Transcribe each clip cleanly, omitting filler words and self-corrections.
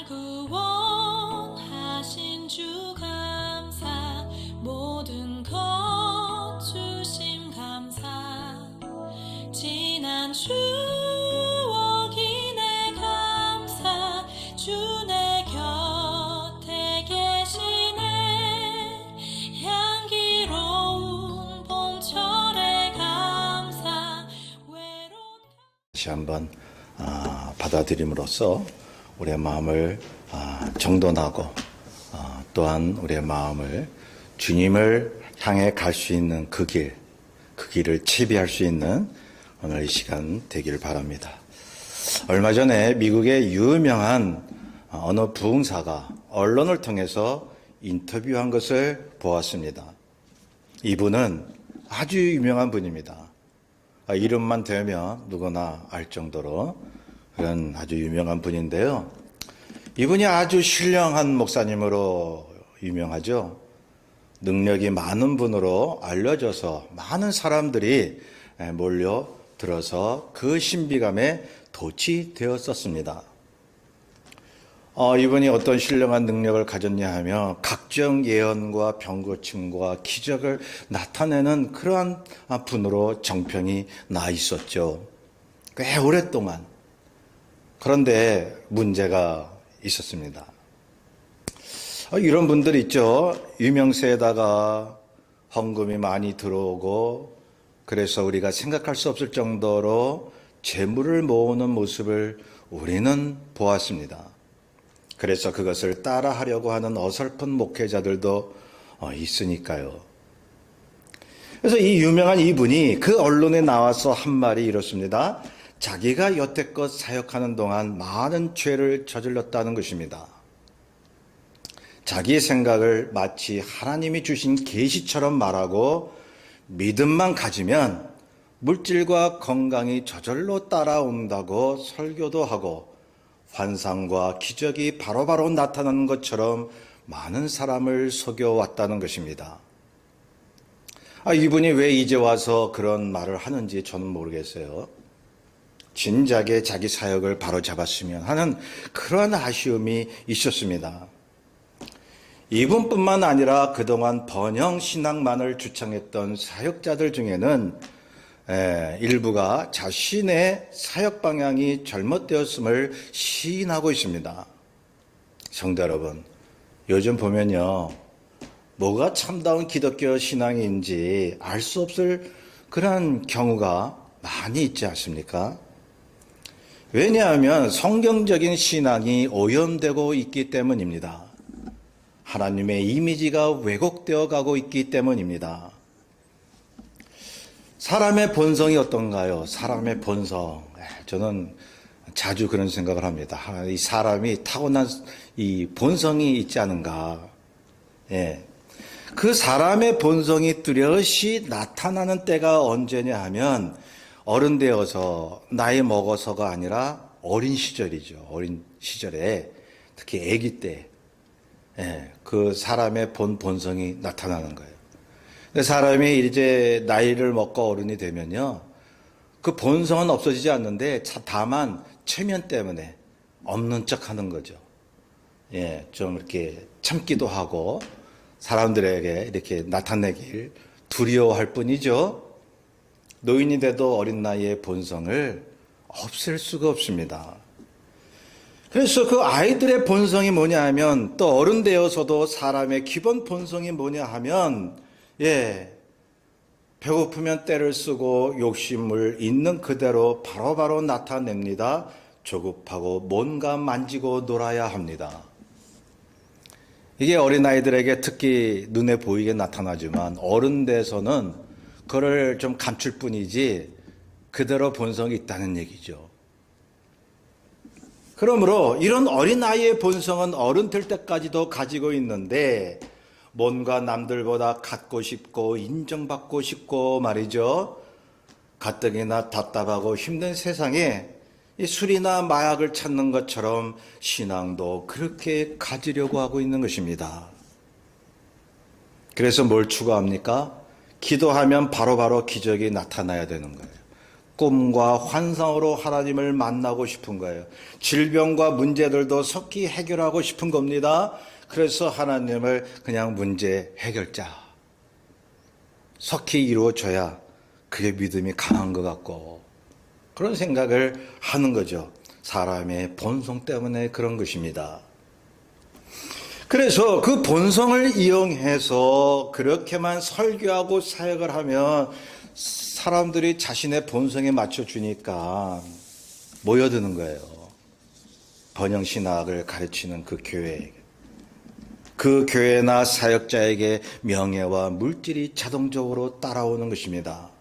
구원하신 주 감사, 모든 것 주심 감사. 지난 추억이 내 감사, 주 내 곁에 계시네. 향기로운 봄철의 감사, 외로운 다시 한번 받아들임으로써 우리의 마음을 정돈하고 또한 우리의 마음을 주님을 향해 갈 수 있는 그 길을 채비할 수 있는 오늘 이 시간 되기를 바랍니다. 얼마 전에 미국의 유명한 어느 부흥사가 언론을 통해서 인터뷰한 것을 보았습니다. 이분은 아주 유명한 분입니다. 이름만 대면 누구나 알 정도로 그런 아주 유명한 분인데요. 이분이 아주 신령한 목사님으로 유명하죠. 능력이 많은 분으로 알려져서 많은 사람들이 몰려들어서 그 신비감에 도취되었었습니다. 이분이 어떤 신령한 능력을 가졌냐 하면 각종 예언과 병고침과 기적을 나타내는 그러한 분으로 정평이 나 있었죠. 꽤 오랫동안. 그런데 문제가 있었습니다. 이런 분들 있죠. 유명세에다가 헌금이 많이 들어오고 그래서 우리가 생각할 수 없을 정도로 재물을 모으는 모습을 우리는 보았습니다. 그래서 그것을 따라하려고 하는 어설픈 목회자들도 있으니까요. 그래서 이 유명한 이분이 그 언론에 나와서 한 말이 이렇습니다. 자기가 여태껏 사역하는 동안 많은 죄를 저질렀다는 것입니다. 자기의 생각을 마치 하나님이 주신 계시처럼 말하고 믿음만 가지면 물질과 건강이 저절로 따라온다고 설교도 하고 환상과 기적이 바로바로 나타나는 것처럼 많은 사람을 속여왔다는 것입니다. 이분이 왜 이제 와서 그런 말을 하는지 저는 모르겠어요. 진작에 자기 사역을 바로 잡았으면 하는 그런 아쉬움이 있었습니다. 이분뿐만 아니라 그동안 번영 신앙만을 주창했던 사역자들 중에는 일부가 자신의 사역 방향이 잘못되었음을 시인하고 있습니다. 성도 여러분, 요즘 보면요, 뭐가 참다운 기독교 신앙인지 알 수 없을 그런 경우가 많이 있지 않습니까? 왜냐하면 성경적인 신앙이 오염되고 있기 때문입니다. 하나님의 이미지가 왜곡되어 가고 있기 때문입니다. 사람의 본성이 어떤가요? 사람의 본성. 저는 자주 그런 생각을 합니다. 이 사람이 타고난 이 본성이 있지 않은가. 그 사람의 본성이 뚜렷이 나타나는 때가 언제냐 하면 어른 되어서 나이 먹어서가 아니라 어린 시절이죠. 어린 시절에 특히 아기 때 그 사람의 본성이 나타나는 거예요. 사람이 이제 나이를 먹고 어른이 되면요, 그 본성은 없어지지 않는데 다만 체면 때문에 없는 척하는 거죠. 좀 이렇게 참기도 하고 사람들에게 이렇게 나타내길 두려워할 뿐이죠. 노인이 돼도 어린 나이의 본성을 없앨 수가 없습니다. 그래서 그 아이들의 본성이 뭐냐 하면, 또 어른 되어서도 사람의 기본 본성이 뭐냐 하면, 배고프면 때를 쓰고 욕심을 있는 그대로 바로바로 나타냅니다. 조급하고 뭔가 만지고 놀아야 합니다. 이게 어린아이들에게 특히 눈에 보이게 나타나지만 어른 돼서는 그걸 좀 감출 뿐이지 그대로 본성이 있다는 얘기죠. 그러므로 이런 어린아이의 본성은 어른 될 때까지도 가지고 있는데, 뭔가 남들보다 갖고 싶고 인정받고 싶고 말이죠. 가뜩이나 답답하고 힘든 세상에 이 술이나 마약을 찾는 것처럼 신앙도 그렇게 가지려고 하고 있는 것입니다. 그래서 뭘 추구합니까? 기도하면 바로바로 기적이 나타나야 되는 거예요. 꿈과 환상으로 하나님을 만나고 싶은 거예요. 질병과 문제들도 속히 해결하고 싶은 겁니다. 그래서 하나님을 그냥 문제 해결자, 속히 이루어져야 그게 믿음이 강한 것 같고 그런 생각을 하는 거죠. 사람의 본성 때문에 그런 것입니다. 그래서 그 본성을 이용해서 그렇게만 설교하고 사역을 하면 사람들이 자신의 본성에 맞춰주니까 모여드는 거예요. 번영신학을 가르치는 그 교회에게. 그 교회나 사역자에게 명예와 물질이 자동적으로 따라오는 것입니다.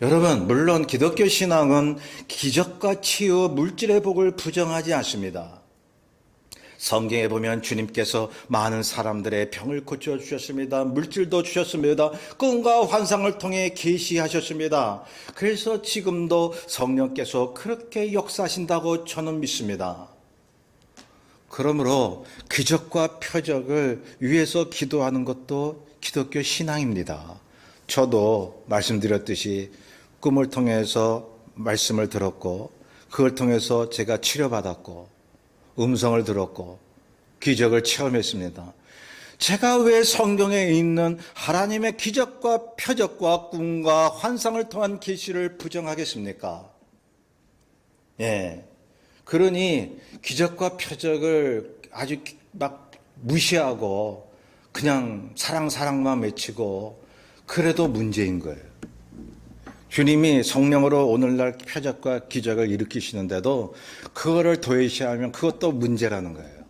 여러분, 물론 기독교 신앙은 기적과 치유, 물질의 복을 부정하지 않습니다. 성경에 보면 주님께서 많은 사람들의 병을 고쳐주셨습니다. 물질도 주셨습니다. 꿈과 환상을 통해 계시하셨습니다. 그래서 지금도 성령께서 그렇게 역사하신다고 저는 믿습니다. 그러므로 기적과 표적을 위해서 기도하는 것도 기독교 신앙입니다. 저도 말씀드렸듯이 꿈을 통해서 말씀을 들었고 그걸 통해서 제가 치료받았고 음성을 들었고 기적을 체험했습니다. 제가 왜 성경에 있는 하나님의 기적과 표적과 꿈과 환상을 통한 계시를 부정하겠습니까? 예. 그러니 기적과 표적을 아주 막 무시하고 그냥 사랑만 외치고 그래도 문제인 거예요. 주님이 성령으로 오늘날 표적과 기적을 일으키시는데도 그거를 도외시하면 그것도 문제라는 거예요.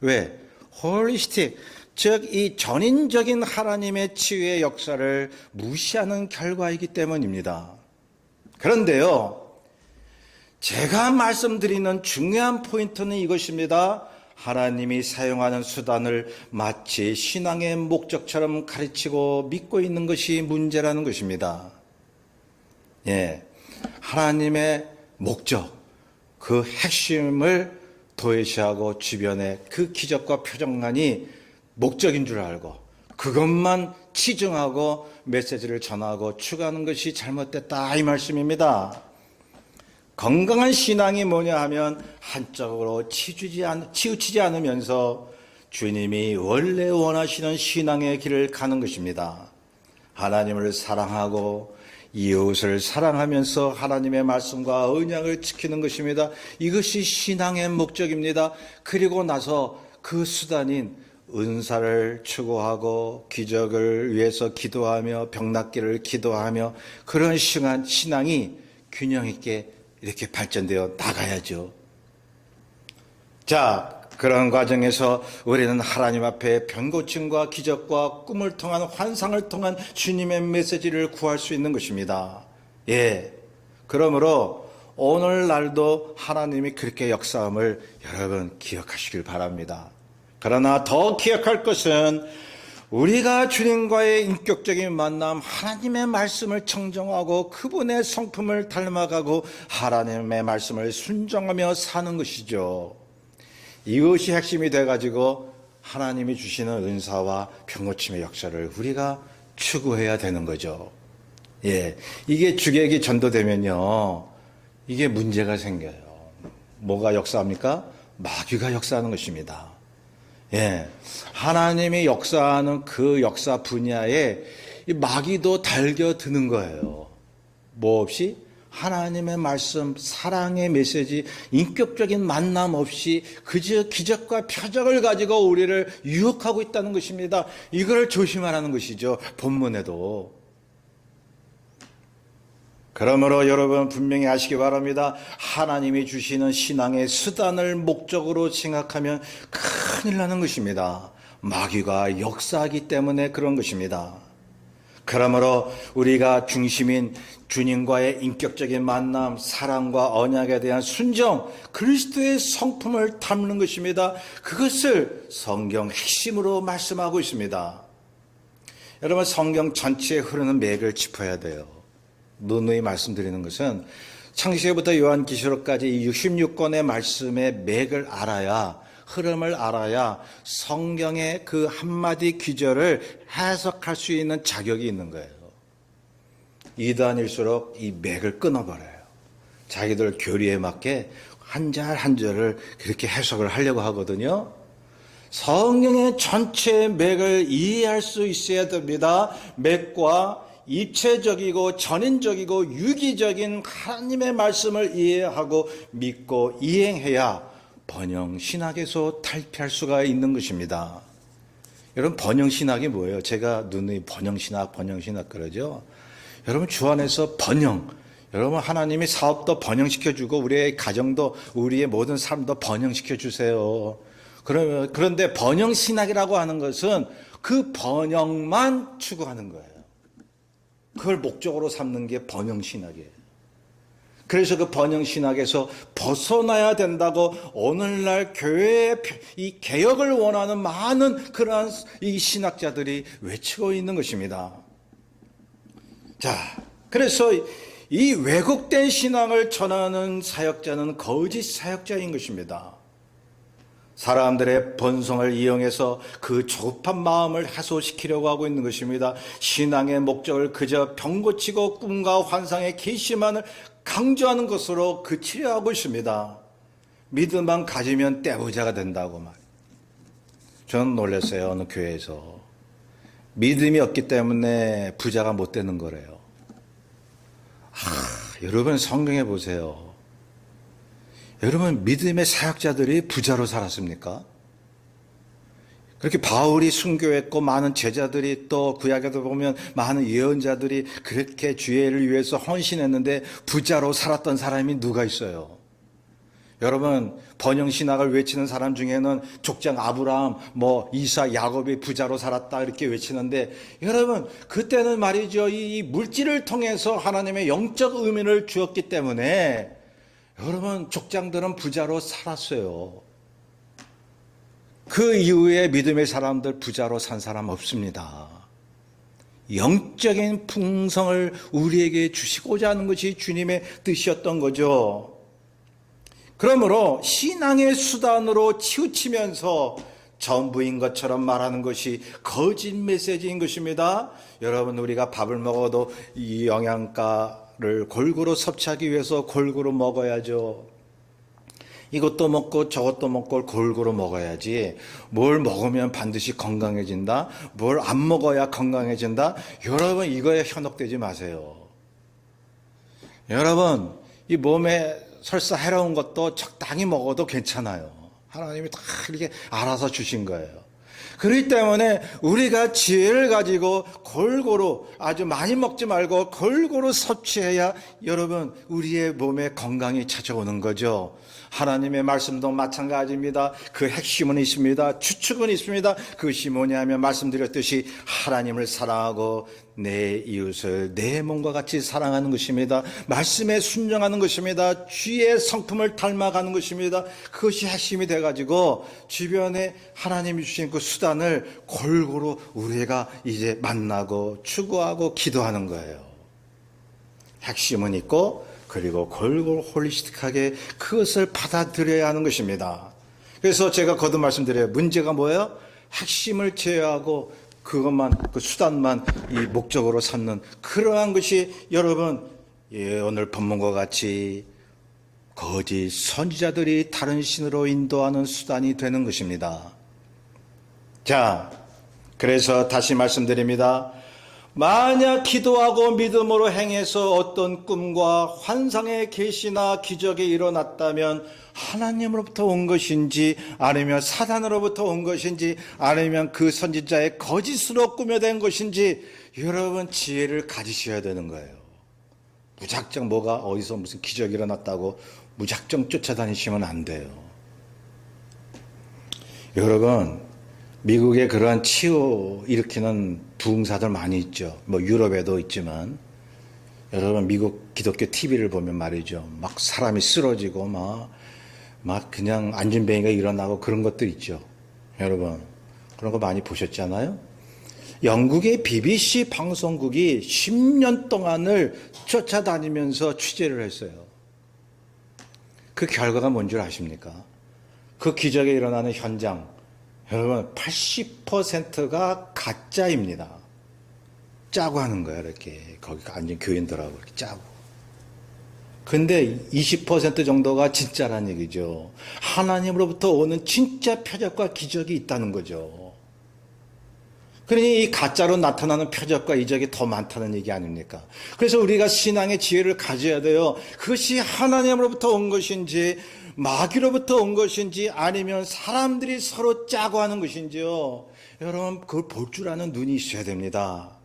왜? 홀리스틱, 즉 이 전인적인 하나님의 치유의 역사를 무시하는 결과이기 때문입니다. 그런데요, 제가 말씀드리는 중요한 포인트는 이것입니다. 하나님이 사용하는 수단을 마치 신앙의 목적처럼 가르치고 믿고 있는 것이 문제라는 것입니다. 예, 하나님의 목적, 그 핵심을 도외시하고 주변에 그 기적과 표적만이 목적인 줄 알고 그것만 치중하고 메시지를 전하고 추구하는 것이 잘못됐다 이 말씀입니다. 건강한 신앙이 뭐냐 하면 한쪽으로 치우치지 않으면서 주님이 원래 원하시는 신앙의 길을 가는 것입니다. 하나님을 사랑하고 이웃을 사랑하면서 하나님의 말씀과 언약을 지키는 것입니다. 이것이 신앙의 목적입니다. 그리고 나서 그 수단인 은사를 추구하고 기적을 위해서 기도하며 병낫기를 기도하며 그런 신앙이 균형 있게 이렇게 발전되어 나가야죠. 자, 그런 과정에서 우리는 하나님 앞에 병고침과 기적과 꿈을 통한 환상을 통한 주님의 메시지를 구할 수 있는 것입니다. 예. 그러므로 오늘날도 하나님이 그렇게 역사함을 여러분 기억하시길 바랍니다. 그러나 더 기억할 것은 우리가 주님과의 인격적인 만남, 하나님의 말씀을 청정하고 그분의 성품을 닮아가고 하나님의 말씀을 순종하며 사는 것이죠. 이것이 핵심이 돼가지고 하나님이 주시는 은사와 병고침의 역사를 우리가 추구해야 되는 거죠. 예, 이게 주객이 전도되면요, 이게 문제가 생겨요. 뭐가 역사합니까? 마귀가 역사하는 것입니다. 예, 하나님이 역사하는 그 역사 분야에 이 마귀도 달겨드는 거예요. 뭐 없이? 하나님의 말씀, 사랑의 메시지, 인격적인 만남 없이 그저 기적과 표적을 가지고 우리를 유혹하고 있다는 것입니다. 이걸 조심하라는 것이죠. 본문에도. 그러므로 여러분 분명히 아시기 바랍니다. 하나님이 주시는 신앙의 수단을 목적으로 생각하면 큰일 나는 것입니다. 마귀가 역사하기 때문에 그런 것입니다. 그러므로 우리가 중심인 주님과의 인격적인 만남, 사랑과 언약에 대한 순종, 그리스도의 성품을 담는 것입니다. 그것을 성경 핵심으로 말씀하고 있습니다. 여러분, 성경 전체에 흐르는 맥을 짚어야 돼요. 누누이 말씀드리는 것은 창세기부터 요한계시록까지 이 66권의 말씀의 맥을 알아야, 흐름을 알아야 성경의 그 한마디 귀절을 해석할 수 있는 자격이 있는 거예요. 이단일수록 이 맥을 끊어버려요. 자기들 교리에 맞게 한 절 한 절을 그렇게 해석을 하려고 하거든요. 성경의 전체 맥을 이해할 수 있어야 됩니다. 맥과 입체적이고 전인적이고 유기적인 하나님의 말씀을 이해하고 믿고 이행해야 번영신학에서 탈피할 수가 있는 것입니다. 여러분, 번영신학이 뭐예요? 제가 누누이 번영신학 그러죠. 여러분, 주 안에서 번영, 여러분, 하나님이 사업도 번영시켜주고 우리의 가정도, 우리의 모든 삶도 번영시켜주세요. 그런데 번영신학이라고 하는 것은 그 번영만 추구하는 거예요. 그걸 목적으로 삼는 게 번영신학이에요. 그래서 그 번영신학에서 벗어나야 된다고 오늘날 교회의 이 개혁을 원하는 많은 그러한 이 신학자들이 외치고 있는 것입니다. 자, 그래서 이 왜곡된 신앙을 전하는 사역자는 거짓 사역자인 것입니다. 사람들의 본성을 이용해서 그 조급한 마음을 해소시키려고 하고 있는 것입니다. 신앙의 목적을 그저 병고치고 꿈과 환상의 계시만을 강조하는 것으로 그치려 하고 있습니다. 믿음만 가지면 떼부자가 된다고 말. 저는 놀랐어요. 어느 교회에서 믿음이 없기 때문에 부자가 못 되는 거래요. 여러분, 성경에 보세요. 여러분, 믿음의 사역자들이 부자로 살았습니까? 그렇게 바울이 순교했고 많은 제자들이 또 구약에도 보면 많은 예언자들이 그렇게 주의를 위해서 헌신했는데 부자로 살았던 사람이 누가 있어요? 여러분, 번영신학을 외치는 사람 중에는 족장 아브라함, 이사, 야곱이 부자로 살았다 이렇게 외치는데, 여러분, 그때는 말이죠, 이 물질을 통해서 하나님의 영적 의미를 주었기 때문에 여러분, 족장들은 부자로 살았어요. 그 이후에 믿음의 사람들 부자로 산 사람 없습니다. 영적인 풍성을 우리에게 주시고자 하는 것이 주님의 뜻이었던 거죠. 그러므로 신앙의 수단으로 치우치면서 전부인 것처럼 말하는 것이 거짓 메시지인 것입니다. 여러분, 우리가 밥을 먹어도 이 영양가를 골고루 섭취하기 위해서 골고루 먹어야죠. 이것도 먹고 저것도 먹고 골고루 먹어야지. 뭘 먹으면 반드시 건강해진다, 뭘 안 먹어야 건강해진다, 여러분, 이거에 현혹되지 마세요. 여러분, 이 몸에 설사 해로운 것도 적당히 먹어도 괜찮아요. 하나님이 다 이렇게 알아서 주신 거예요. 그렇기 때문에 우리가 지혜를 가지고 골고루, 아주 많이 먹지 말고 골고루 섭취해야 여러분, 우리의 몸에 건강이 찾아오는 거죠. 하나님의 말씀도 마찬가지입니다. 그 핵심은 있습니다. 추측은 있습니다. 그것이 뭐냐면 말씀드렸듯이 하나님을 사랑하고 내 이웃을 내 몸과 같이 사랑하는 것입니다. 말씀에 순종하는 것입니다. 주의 성품을 닮아가는 것입니다. 그것이 핵심이 돼가지고 주변에 하나님이 주신 그 수단을 골고루 우리가 이제 만나고 추구하고 기도하는 거예요. 핵심은 있고, 그리고 골고루 홀리스틱하게 그것을 받아들여야 하는 것입니다. 그래서 제가 거듭 말씀드려요. 문제가 뭐예요? 핵심을 제외하고 그것만, 그 수단만 이 목적으로 삼는 그러한 것이 여러분, 오늘 본문과 같이 거짓 선지자들이 다른 신으로 인도하는 수단이 되는 것입니다. 자, 그래서 다시 말씀드립니다. 만약 기도하고 믿음으로 행해서 어떤 꿈과 환상의 계시나 기적이 일어났다면 하나님으로부터 온 것인지, 아니면 사단으로부터 온 것인지, 아니면 그 선지자의 거짓으로 꾸며낸 것인지 여러분, 지혜를 가지셔야 되는 거예요. 무작정 뭐가 어디서 무슨 기적이 일어났다고 무작정 쫓아다니시면 안 돼요. 여러분, 미국에 그러한 치유 일으키는 부흥사들 많이 있죠. 유럽에도 있지만, 여러분, 미국 기독교 TV를 보면 말이죠. 막 사람이 쓰러지고 막 그냥 안진뱅이가 일어나고 그런 것들 있죠. 여러분, 그런 거 많이 보셨잖아요? 영국의 BBC 방송국이 10년 동안을 쫓아다니면서 취재를 했어요. 그 결과가 뭔 줄 아십니까? 그 기적이 일어나는 현장, 여러분, 80%가 가짜입니다. 짜고 하는 거야. 이렇게 거기 앉은 교인들하고 이렇게 짜고. 근데 20% 정도가 진짜란 얘기죠. 하나님으로부터 오는 진짜 표적과 기적이 있다는 거죠. 그러니 이 가짜로 나타나는 표적과 이적이 더 많다는 얘기 아닙니까? 그래서 우리가 신앙의 지혜를 가져야 돼요. 그것이 하나님으로부터 온 것인지 마귀로부터 온 것인지 아니면 사람들이 서로 짜고 하는 것인지요. 여러분 그걸 볼 줄 아는 눈이 있어야 됩니다.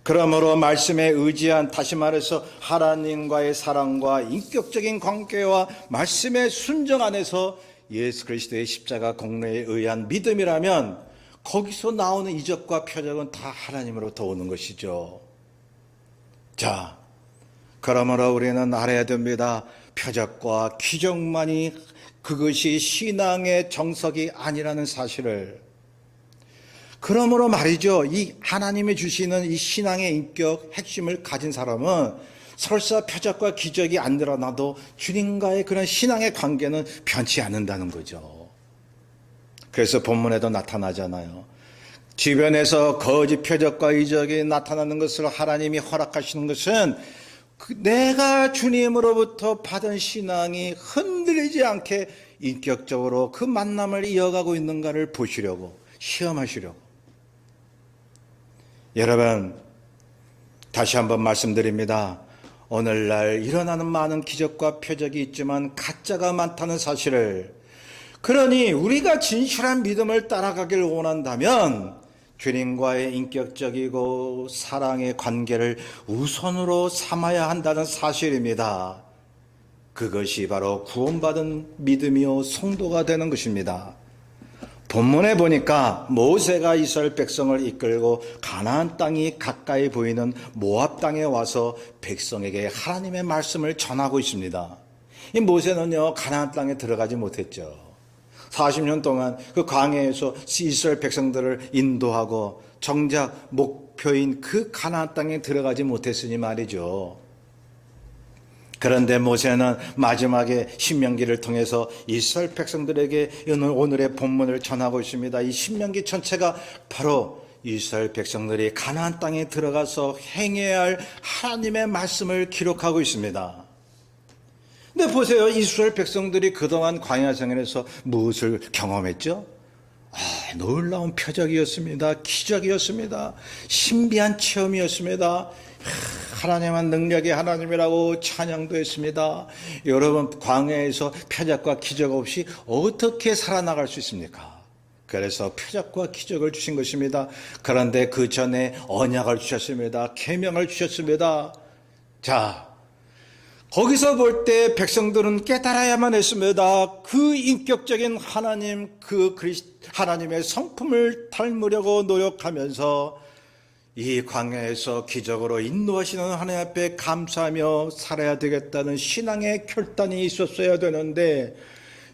그러므로 말씀에 의지한, 다시 말해서 하나님과의 사랑과 인격적인 관계와 말씀의 순정 안에서 예수 그리스도의 십자가 공로에 의한 믿음이라면 거기서 나오는 이적과 표적은 다 하나님으로부터 오는 것이죠. 자, 그러므로 우리는 알아야 됩니다. 표적과 기적만이 그것이 신앙의 정석이 아니라는 사실을. 그러므로 말이죠. 이 하나님이 주시는 이 신앙의 인격 핵심을 가진 사람은 설사 표적과 기적이 안 드러나도 주님과의 그런 신앙의 관계는 변치 않는다는 거죠. 그래서 본문에도 나타나잖아요. 주변에서 거짓 표적과 이적이 나타나는 것을 하나님이 허락하시는 것은 내가 주님으로부터 받은 신앙이 흔들리지 않게 인격적으로 그 만남을 이어가고 있는가를 보시려고, 시험하시려고. 여러분, 다시 한번 말씀드립니다. 오늘날 일어나는 많은 기적과 표적이 있지만 가짜가 많다는 사실을, 그러니 우리가 진실한 믿음을 따라가길 원한다면 주님과의 인격적이고 사랑의 관계를 우선으로 삼아야 한다는 사실입니다. 그것이 바로 구원받은 믿음이요 성도가 되는 것입니다. 본문에 보니까 모세가 이스라엘 백성을 이끌고 가나안 땅이 가까이 보이는 모압 땅에 와서 백성에게 하나님의 말씀을 전하고 있습니다. 이 모세는요 가나안 땅에 들어가지 못했죠. 40년 동안 그 광야에서 이스라엘 백성들을 인도하고 정작 목표인 그 가나안 땅에 들어가지 못했으니 말이죠. 그런데 모세는 마지막에 신명기를 통해서 이스라엘 백성들에게 오늘의 본문을 전하고 있습니다. 이 신명기 전체가 바로 이스라엘 백성들이 가나안 땅에 들어가서 행해야 할 하나님의 말씀을 기록하고 있습니다. 근데 보세요. 이스라엘 백성들이 그동안 광야 생활에서 무엇을 경험했죠? 놀라운 표적이었습니다. 기적이었습니다. 신비한 체험이었습니다. 하나님은 능력의 하나님이라고 찬양도 했습니다. 여러분, 광야에서 표적과 기적 없이 어떻게 살아나갈 수 있습니까? 그래서 표적과 기적을 주신 것입니다. 그런데 그 전에 언약을 주셨습니다. 계명을 주셨습니다. 자, 거기서 볼 때 백성들은 깨달아야만 했습니다. 그 인격적인 하나님, 하나님의 성품을 닮으려고 노력하면서 이 광야에서 기적으로 인도하시는 하나님 앞에 감사하며 살아야 되겠다는 신앙의 결단이 있었어야 되는데,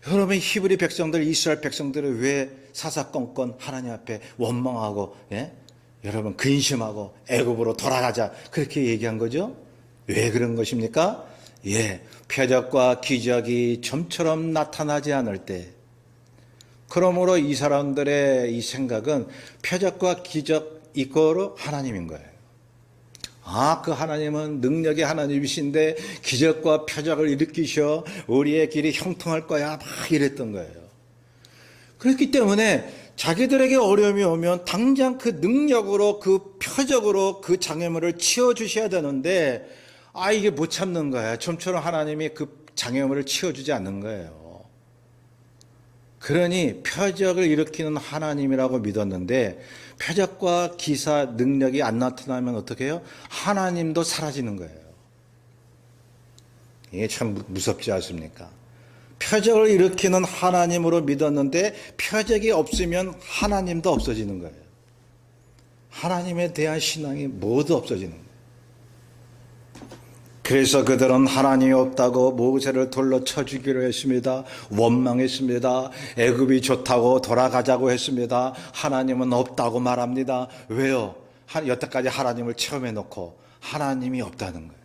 여러분 히브리 백성들, 이스라엘 백성들은 왜 사사건건 하나님 앞에 원망하고, 여러분 근심하고 애굽으로 돌아가자 그렇게 얘기한 거죠? 왜 그런 것입니까? 표적과 기적이 점처럼 나타나지 않을 때, 그러므로 이 사람들의 이 생각은 표적과 기적 이거로 하나님인 거예요. 그 하나님은 능력의 하나님이신데 기적과 표적을 일으키셔 우리의 길이 형통할 거야, 막 이랬던 거예요. 그렇기 때문에 자기들에게 어려움이 오면 당장 그 능력으로, 그 표적으로 그 장애물을 치워주셔야 되는데 이게 못 참는 거야. 좀처럼 하나님이 그 장애물을 치워주지 않는 거예요. 그러니 표적을 일으키는 하나님이라고 믿었는데 표적과 기사 능력이 안 나타나면 어떻게 해요? 하나님도 사라지는 거예요. 이게 참 무섭지 않습니까? 표적을 일으키는 하나님으로 믿었는데 표적이 없으면 하나님도 없어지는 거예요. 하나님에 대한 신앙이 모두 없어지는 거예요. 그래서 그들은 하나님이 없다고 모세를 돌로 쳐 죽이려 했습니다. 원망했습니다. 애굽이 좋다고 돌아가자고 했습니다. 하나님은 없다고 말합니다. 왜요? 여태까지 하나님을 체험해 놓고 하나님이 없다는 거예요.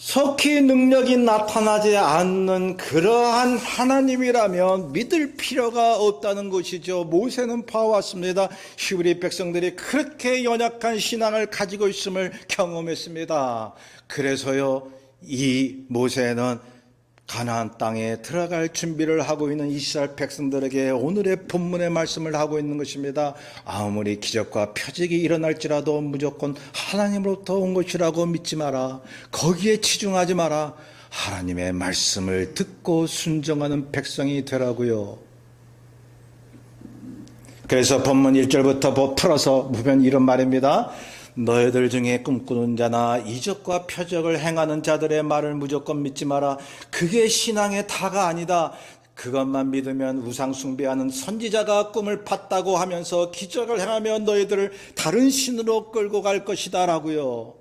속히 능력이 나타나지 않는 그러한 하나님이라면 믿을 필요가 없다는 것이죠. 모세는 봐왔습니다. 히브리 백성들이 그렇게 연약한 신앙을 가지고 있음을 경험했습니다. 그래서요, 이 모세는 가나안 땅에 들어갈 준비를 하고 있는 이스라엘 백성들에게 오늘의 본문의 말씀을 하고 있는 것입니다. 아무리 기적과 표적이 일어날지라도 무조건 하나님으로부터 온 것이라고 믿지 마라. 거기에 치중하지 마라. 하나님의 말씀을 듣고 순종하는 백성이 되라고요. 그래서 본문 1절부터 풀어서 보면 이런 말입니다. 너희들 중에 꿈꾸는 자나 이적과 표적을 행하는 자들의 말을 무조건 믿지 마라. 그게 신앙의 다가 아니다. 그것만 믿으면 우상 숭배하는 선지자가 꿈을 팠다고 하면서 기적을 행하며 너희들을 다른 신으로 끌고 갈 것이다 라고요.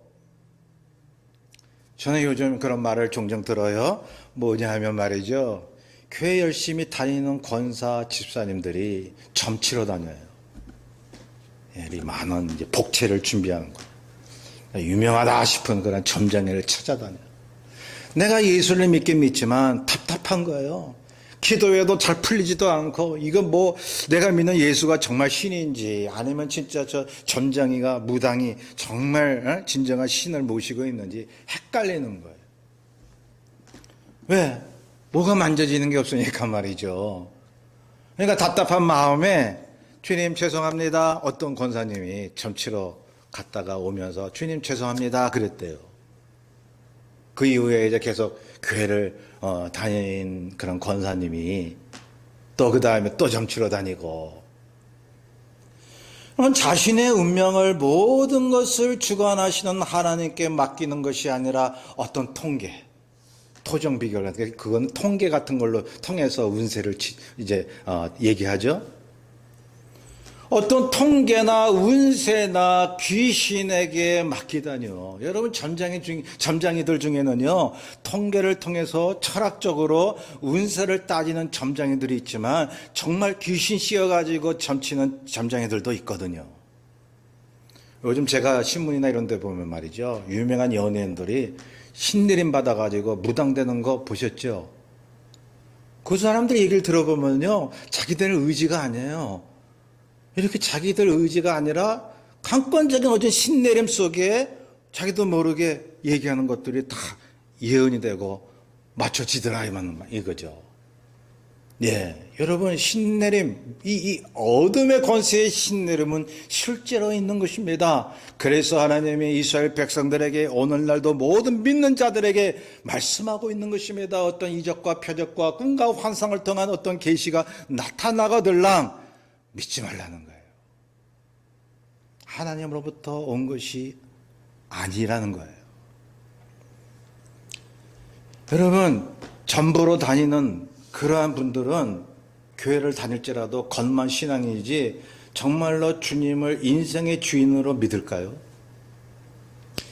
저는 요즘 그런 말을 종종 들어요. 뭐냐 하면 말이죠, 교회 열심히 다니는 권사 집사님들이 점치러 다녀요. 많은 이제 복채를 준비하는 거예요. 유명하다 싶은 그런 점쟁이를 찾아다녀요. 내가 예수를 믿긴 믿지만 답답한 거예요. 기도해도 잘 풀리지도 않고, 이거 뭐 내가 믿는 예수가 정말 신인지 아니면 진짜 저 점쟁이가 무당이 정말 진정한 신을 모시고 있는지 헷갈리는 거예요. 왜? 뭐가 만져지는 게 없으니까 말이죠. 그러니까 답답한 마음에 주님 죄송합니다. 어떤 권사님이 점치러 갔다가 오면서 주님 죄송합니다 그랬대요. 그 이후에 이제 계속 교회를 다닌 그런 권사님이 또 그 다음에 또 점치러 다니고, 그럼 자신의 운명을 모든 것을 주관하시는 하나님께 맡기는 것이 아니라 어떤 통계, 토정 비결, 그건 통계 같은 걸로 통해서 운세를 이제 얘기하죠. 어떤 통계나 운세나 귀신에게 맡기다니요. 여러분 점장이들 중에는요, 통계를 통해서 철학적으로 운세를 따지는 점장이들이 있지만 정말 귀신 씌워가지고 점치는 점장이들도 있거든요. 요즘 제가 신문이나 이런 데 보면 말이죠, 유명한 연예인들이 신내림 받아가지고 무당되는 거 보셨죠? 그 사람들 얘기를 들어보면요, 자기들 의지가 아니에요. 이렇게 자기들 의지가 아니라 강권적인 어떤 신내림 속에 자기도 모르게 얘기하는 것들이 다 예언이 되고 맞춰지더라만 이거죠. 예, 여러분, 신내림, 이 어둠의 권세의 신내림은 실제로 있는 것입니다. 그래서 하나님이 이스라엘 백성들에게 오늘날도 모든 믿는 자들에게 말씀하고 있는 것입니다. 어떤 이적과 표적과 꿈과 환상을 통한 어떤 계시가 나타나거들랑 믿지 말라는 거예요. 하나님으로부터 온 것이 아니라는 거예요. 여러분, 전부로 다니는 그러한 분들은 교회를 다닐지라도 겉만 신앙이지 정말로 주님을 인생의 주인으로 믿을까요?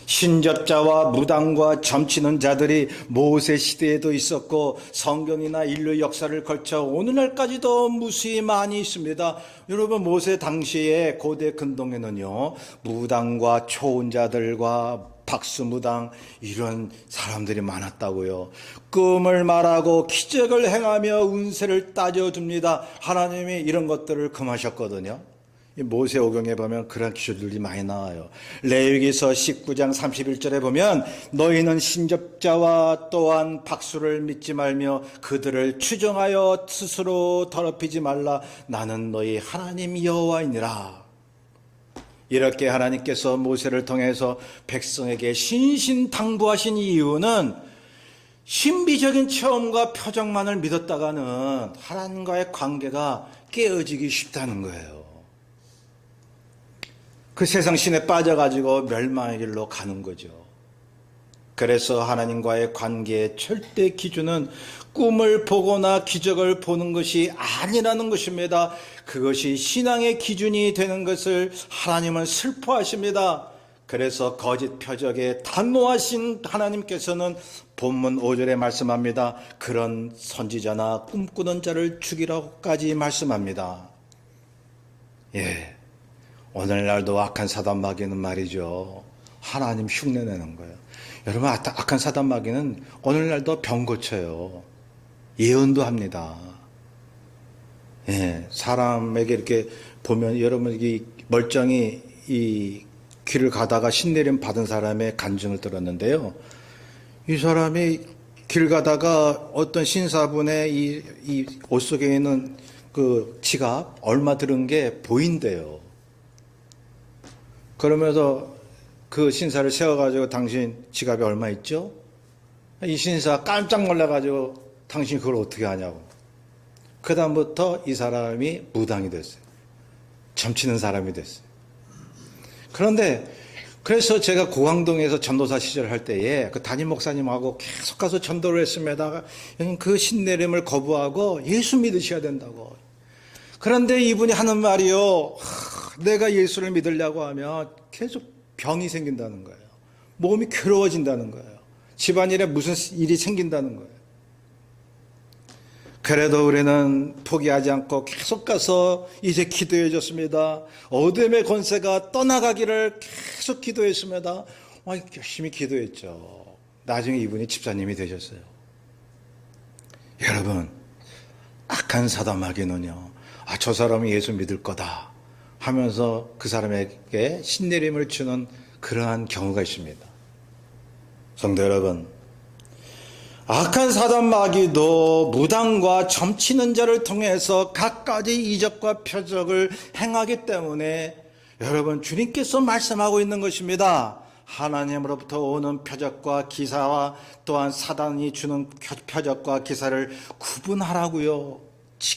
신접자와 무당과 점치는 자들이 모세 시대에도 있었고 성경이나 인류 역사를 걸쳐 오늘날까지도 무수히 많이 있습니다. 여러분, 모세 당시에 고대 근동에는요, 무당과 초혼자들과 박수무당 이런 사람들이 많았다고요. 꿈을 말하고 기적을 행하며 운세를 따져줍니다. 하나님이 이런 것들을 금하셨거든요. 모세오경에 보면 그런 기술들이 많이 나와요. 레위기서 19장 31절에 보면 너희는 신접자와 또한 박수를 믿지 말며 그들을 추종하여 스스로 더럽히지 말라. 나는 너희 하나님 여호와이니라. 이렇게 하나님께서 모세를 통해서 백성에게 신신당부하신 이유는 신비적인 체험과 표적만을 믿었다가는 하나님과의 관계가 깨어지기 쉽다는 거예요. 그 세상 신에 빠져가지고 멸망의 길로 가는 거죠. 그래서 하나님과의 관계의 절대 기준은 꿈을 보거나 기적을 보는 것이 아니라는 것입니다. 그것이 신앙의 기준이 되는 것을 하나님은 슬퍼하십니다. 그래서 거짓 표적에 단노하신 하나님께서는 본문 5절에 말씀합니다. 그런 선지자나 꿈꾸는 자를 죽이라고까지 말씀합니다. 예. 오늘날도 악한 사단 마귀는 말이죠, 하나님 흉내내는 거예요. 여러분, 악한 사단 마귀는 오늘날도 병 고쳐요. 예언도 합니다. 예, 사람에게 이렇게 보면 여러분 이 멀쩡히 이 길을 가다가 신내림 받은 사람의 간증을 들었는데요. 이 사람이 길 가다가 어떤 신사분의 이 옷 속에 있는 그 지갑 얼마 들은 게 보인대요. 그러면서 그 신사를 세워가지고 당신 지갑이 얼마 있죠? 이 신사 깜짝 놀라가지고 당신 그걸 어떻게 하냐고. 그 다음부터 이 사람이 무당이 됐어요. 점치는 사람이 됐어요. 그런데 그래서 제가 고강동에서 전도사 시절 할 때에 그 담임 목사님하고 계속 가서 전도를 했습니다. 그 신내림을 거부하고 예수 믿으셔야 된다고. 그런데 이분이 하는 말이요. 내가 예수를 믿으려고 하면 계속 병이 생긴다는 거예요. 몸이 괴로워진다는 거예요. 집안일에 무슨 일이 생긴다는 거예요. 그래도 우리는 포기하지 않고 계속 가서 이제 기도해 줬습니다. 어둠의 권세가 떠나가기를 계속 기도했습니다. 열심히 기도했죠. 나중에 이분이 집사님이 되셨어요. 여러분, 악한 사단 마귀는요, 저 사람이 예수 믿을 거다 하면서 그 사람에게 신내림을 주는 그러한 경우가 있습니다. 성도 여러분, 악한 사단 마귀도 무당과 점치는 자를 통해서 갖가지 이적과 표적을 행하기 때문에 여러분, 주님께서 말씀하고 있는 것입니다. 하나님으로부터 오는 표적과 기사와 또한 사단이 주는 표적과 기사를 구분하라고요.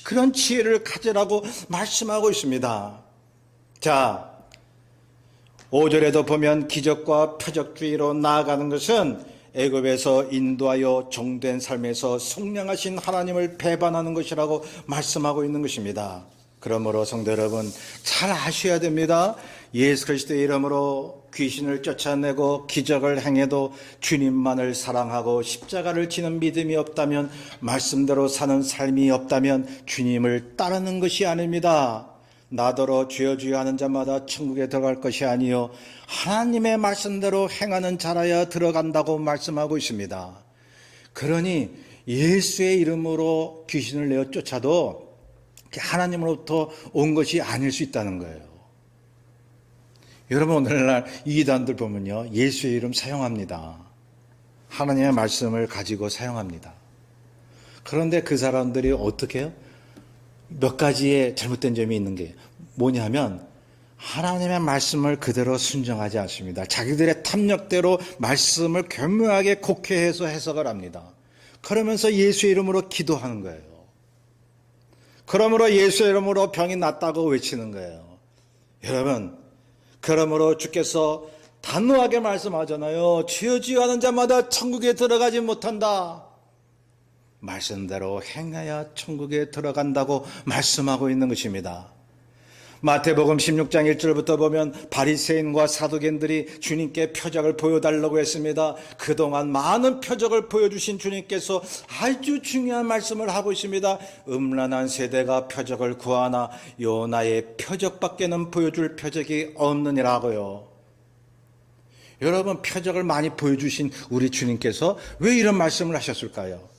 그런 지혜를 가지라고 말씀하고 있습니다. 자, 5절에도 보면 기적과 표적주의로 나아가는 것은 애굽에서 인도하여 종된 삶에서 속량하신 하나님을 배반하는 것이라고 말씀하고 있는 것입니다. 그러므로 성도 여러분, 잘 아셔야 됩니다. 예수 그리스도의 이름으로 귀신을 쫓아내고 기적을 행해도 주님만을 사랑하고 십자가를 지는 믿음이 없다면, 말씀대로 사는 삶이 없다면 주님을 따르는 것이 아닙니다. 나더러 주여 주여 하는 자마다 천국에 들어갈 것이 아니요 하나님의 말씀대로 행하는 자라야 들어간다고 말씀하고 있습니다. 그러니 예수의 이름으로 귀신을 내어 쫓아도 하나님으로부터 온 것이 아닐 수 있다는 거예요. 여러분, 오늘날 이단들 보면요, 예수의 이름 사용합니다. 하나님의 말씀을 가지고 사용합니다. 그런데 그 사람들이 어떻게 해요? 몇 가지의 잘못된 점이 있는 게 뭐냐면, 하나님의 말씀을 그대로 순종하지 않습니다. 자기들의 탐욕대로 말씀을 교묘하게 곡해해서 해석을 합니다. 그러면서 예수의 이름으로 기도하는 거예요. 그러므로 예수의 이름으로 병이 낫다고 외치는 거예요. 여러분, 그러므로 주께서 단호하게 말씀하잖아요. 주여 주여 하는 자마다 천국에 들어가지 못한다. 말씀대로 행해야 천국에 들어간다고 말씀하고 있는 것입니다. 마태복음 16장 1절부터 보면 바리새인과 사두개인들이 주님께 표적을 보여달라고 했습니다. 그동안 많은 표적을 보여주신 주님께서 아주 중요한 말씀을 하고 있습니다. 음란한 세대가 표적을 구하나 요나의 표적밖에는 보여줄 표적이 없느니라고요. 여러분, 표적을 많이 보여주신 우리 주님께서 왜 이런 말씀을 하셨을까요?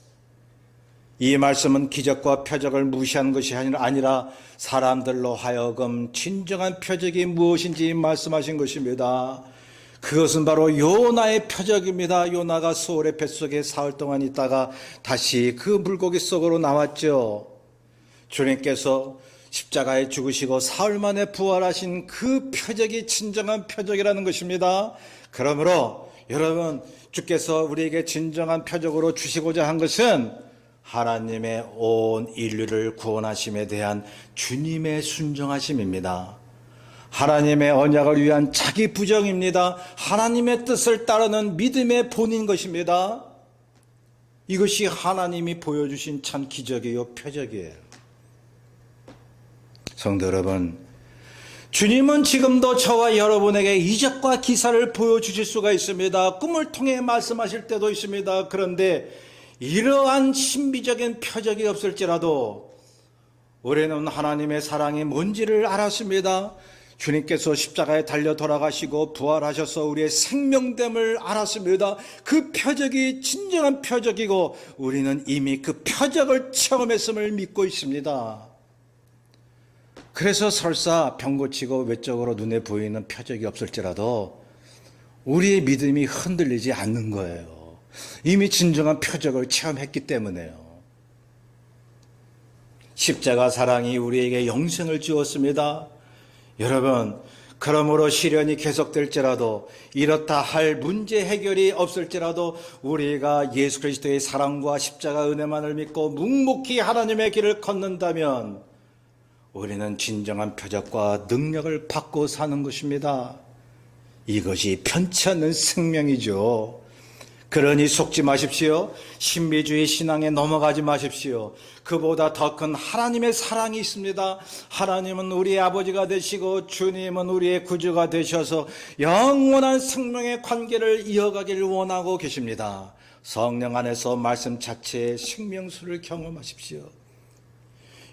이 말씀은 기적과 표적을 무시한 것이 아니라 사람들로 하여금 진정한 표적이 무엇인지 말씀하신 것입니다. 그것은 바로 요나의 표적입니다. 요나가 소울의 뱃속에 사흘 동안 있다가 다시 그 물고기 속으로 나왔죠. 주님께서 십자가에 죽으시고 사흘 만에 부활하신 그 표적이 진정한 표적이라는 것입니다. 그러므로 여러분, 주께서 우리에게 진정한 표적으로 주시고자 한 것은 하나님의 온 인류를 구원하심에 대한 주님의 순종하심입니다. 하나님의 언약을 위한 자기 부정입니다. 하나님의 뜻을 따르는 믿음의 본인 것입니다. 이것이 하나님이 보여주신 참 기적이요 표적이에요. 성도 여러분, 주님은 지금도 저와 여러분에게 이적과 기사를 보여주실 수가 있습니다. 꿈을 통해 말씀하실 때도 있습니다. 그런데 이러한 신비적인 표적이 없을지라도 우리는 하나님의 사랑이 뭔지를 알았습니다. 주님께서 십자가에 달려 돌아가시고 부활하셔서 우리의 생명됨을 알았습니다. 그 표적이 진정한 표적이고 우리는 이미 그 표적을 체험했음을 믿고 있습니다. 그래서 설사 병 고치고 외적으로 눈에 보이는 표적이 없을지라도 우리의 믿음이 흔들리지 않는 거예요. 이미 진정한 표적을 체험했기 때문에요. 십자가 사랑이 우리에게 영생을 주었습니다. 여러분, 그러므로 시련이 계속될지라도 이렇다 할 문제 해결이 없을지라도 우리가 예수 그리스도의 사랑과 십자가 은혜만을 믿고 묵묵히 하나님의 길을 걷는다면 우리는 진정한 표적과 능력을 받고 사는 것입니다. 이것이 편치 않는 생명이죠. 그러니 속지 마십시오. 신비주의 신앙에 넘어가지 마십시오. 그보다 더 큰 하나님의 사랑이 있습니다. 하나님은 우리의 아버지가 되시고 주님은 우리의 구주가 되셔서 영원한 생명의 관계를 이어가기를 원하고 계십니다. 성령 안에서 말씀 자체의 생명수를 경험하십시오.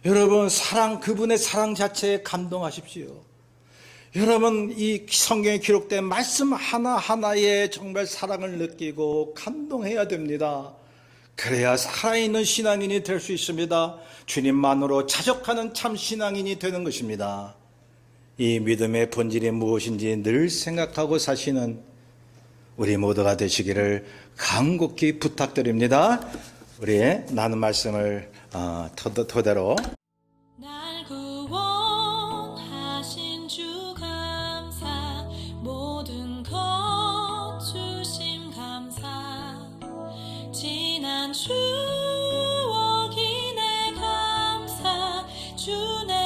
여러분, 그분의 사랑 자체에 감동하십시오. 여러분, 이 성경에 기록된 말씀 하나하나에 정말 사랑을 느끼고 감동해야 됩니다. 그래야 살아있는 신앙인이 될 수 있습니다. 주님만으로 자족하는 참 신앙인이 되는 것입니다. 이 믿음의 본질이 무엇인지 늘 생각하고 사시는 우리 모두가 되시기를 간곡히 부탁드립니다. 우리의 나눈 말씀을 토대로 날 구원하신 주 감사, 모든 것 주심 감사, 지난 추억이 내 감사, 주내